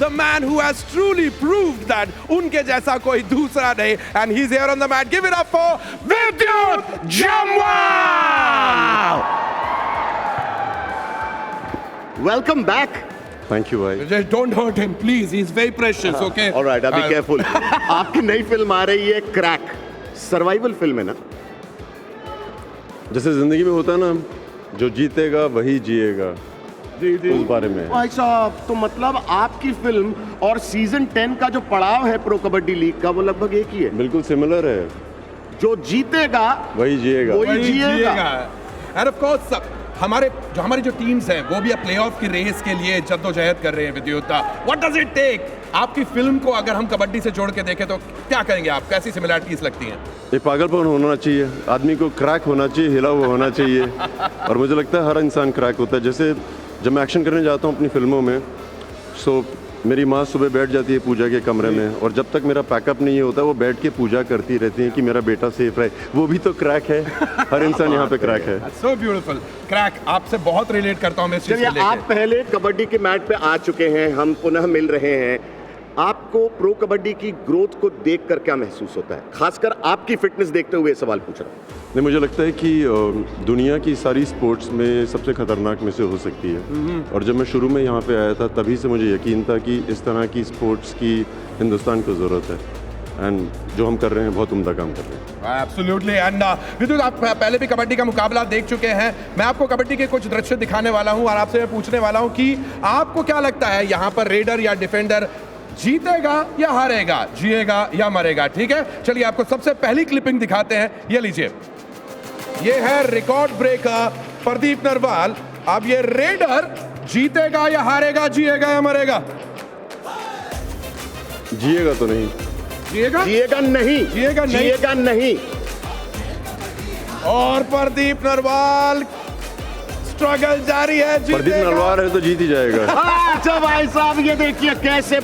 the man who has truly proved that उनके जैसा कोई दूसरा नहीं, and he's here on the mat. Give it up for Vidyut Jammwal. Welcome back. Thank you, भाई. Just don't hurt him, please. He's very precious, okay? All right, I'll be careful. आपकी नई film आ रही है crack, survival film है ना? जैसे जिंदगी में होता है ना, जो जीतेगा वही जिएगा, उस बारे में. भाई साहब, तो मतलब आपकी फिल्म और सीजन 10 का जो पड़ाव है प्रो कबड्डी लीग का वो लगभग एक ही है. बिल्कुल सिमिलर है. जो जीतेगा वही जिएगा. वही जिएगा. And of course, हमारी जो टीम्स हैं वो भी अब प्लेऑफ की रेस के लिए जद्दोजहद कर रहे हैं. विद्युत, व्हाट डज इट टेक? आपकी फिल्म को अगर हम कबड्डी से जोड़ के देखें तो क्या करेंगे आप? कैसी सिमिलरिटीज लगती हैं? ये पागलपन होना चाहिए, आदमी को क्रैक होना चाहिए, हिला हुआ होना चाहिए. और मुझे लगता है हर इंसान क्रैक होता है. जैसे जब मैं एक्शन करने जाता हूँ अपनी फिल्मों में, सो मेरी माँ सुबह बैठ जाती है पूजा के कमरे में, और जब तक मेरा पैकअप नहीं होता वो बैठ के पूजा करती रहती है कि मेरा बेटा सेफ रहे. वो भी तो क्रैक है. हर इंसान यहाँ पे क्रैक है. So beautiful. क्रैक, आपसे बहुत रिलेट करता हूँ मैं इस चीज़ को चलिए, लेके. आप पहले कबड्डी के मैट पे आ चुके हैं, हम पुनः मिल रहे हैं. आपको प्रो कबड्डी की ग्रोथ को देखकर क्या महसूस होता है? खासकर आपकी फिटनेस देखते हुए सवाल पूछ रहा हूँ. नहीं, मुझे लगता है कि दुनिया की सारी स्पोर्ट्स में सबसे खतरनाक में से हो सकती है. और जब मैं शुरू में यहाँ पे आया था तभी से मुझे यकीन था कि इस तरह की स्पोर्ट्स की हिंदुस्तान को ज़रूरत है. एंड जो हम कर रहे हैं बहुत उम्दा काम कर रहे हैं. एब्सोल्युटली. एंड विद्युत, आप पहले भी कबड्डी का मुकाबला देख चुके हैं. मैं आपको कबड्डी के कुछ दृश्य दिखाने वाला हूँ और आपसे मैं पूछने वाला हूँ कि आपको क्या लगता है यहाँ पर रेडर या डिफेंडर जीतेगा या हारेगा, जिएगा या मरेगा? ठीक है, चलिए आपको सबसे पहली क्लिपिंग दिखाते हैं. ये लीजिए, ये है रिकॉर्ड ब्रेकर प्रदीप नरवाल. अब ये रेडर जीतेगा या हारेगा, जिएगा या मरेगा? जिएगा तो नहीं. जिएगा? जिएगा नहीं. जिएगा नहीं. जिएगा नहीं. और प्रदीप नरवाल, स्ट्रगल जारी है. प्रदीप नरवाल है तो जीत ही जाएगा. अच्छा भाई साहब, ये देखिए कैसे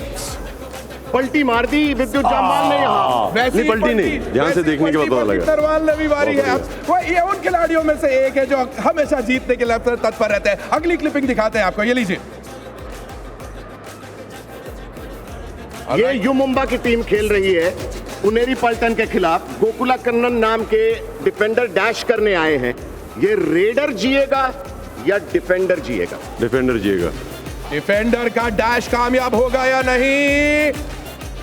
पलटी मार दी विद्युत जामवाल ने. यहाँ वैसी नहीं, पलटी नहीं, ध्यान से देखने के बाद पता लगा. नरवाल ने भी मारी है. वो ये उन खिलाड़ियों में से एक है जो हमेशा जीतने के लिए तत्पर रहते हैं. अगली क्लिपिंग दिखाते हैं आपको, ये लीजिए. ये यू मुंबा की टीम खेल रही है पुनेरी पल्टन के खिलाफ. गोकुला कन्नन नाम के डिफेंडर डैश करने आए हैं. ये रेडर जिएगा या डिफेंडर जिएगा? डिफेंडर जिएगा. डिफेंडर का डैश कामयाब होगा या नहीं?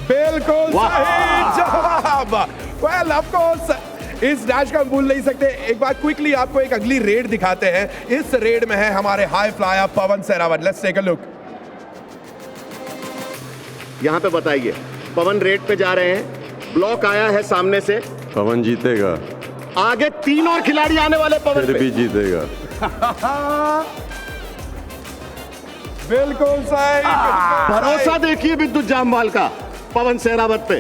बिल्कुल सही जवाब. वेल, ऑफ कोर्स इस डैश का हम भूल नहीं सकते. एक बार क्विकली आपको एक अगली रेड दिखाते हैं. इस रेड में है हमारे high flyer Pawan Sehrawat. Let's take a look. यहाँ पे बताइए, पवन रेड पे जा रहे हैं, ब्लॉक आया है सामने से. पवन जीतेगा. आगे 3 और खिलाड़ी आने वाले पवन फिर पे. भी जीतेगा. बिल्कुल सही. भरोसा देखिए विद्युत जामवाल का पवन सेहरावत पे.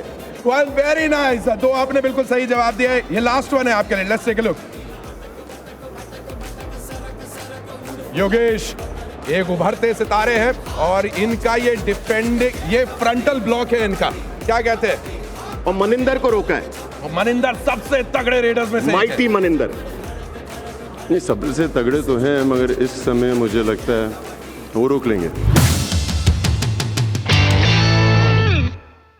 Well, very nice. तो आपने बिल्कुल सही जवाब दिया है. ये लास्ट वन है आपके लिए. Let's take a look. Yogesh एक उभरते सितारे हैं और इनका ये डिफेंडिंग, ये फ्रंटल ब्लॉक है इनका, क्या कहते हैं? और मनिंदर को रोका है. और मनिंदर सबसे तगड़े रेडर्स में से एक है. माइटी मनिंदर. नहीं, सबसे तगड़े तो हैं, मगर इस समय मुझे लगता है वो रोक लेंगे.